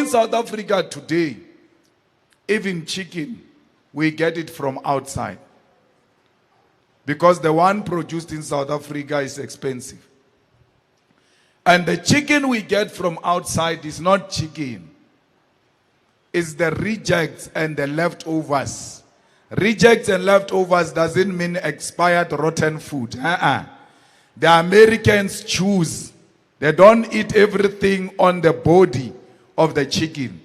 South Africa today, even chicken, we get it from outside. Because the one produced in South Africa is expensive. And the chicken we get from outside is not chicken. It's the rejects and the leftovers. Rejects and leftovers doesn't mean expired rotten food. The Americans choose. They don't eat everything on the body of the chicken.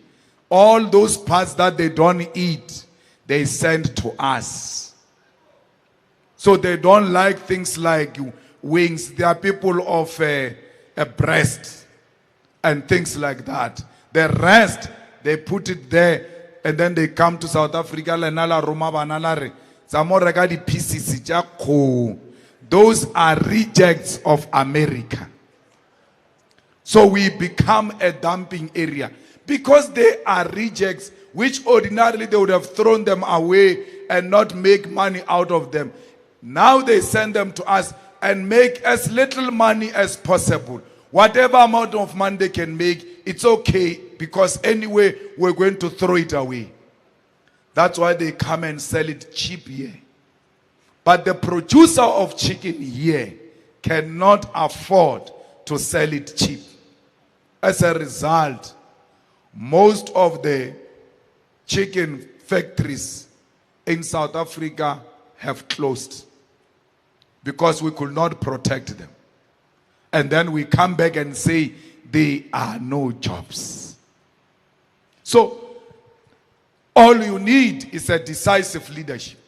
All those parts that they don't eat, they send to us. So they don't like things like wings. There are people of a breast and things like that. The rest, they put it there, and then they come to South Africa. Those are rejects of America. So we become a dumping area because they are rejects, which ordinarily they would have thrown them away and not make money out of them. Now they send them to us and make as little money as possible. Whatever amount of money they can make, it's okay, because anyway, we're going to throw it away. That's why they come and sell it cheap here. But the producer of chicken here cannot afford to sell it cheap. As a result, most of the chicken factories in South Africa have closed because we could not protect them. And then we come back and say there are no jobs. So all you need is a decisive leadership.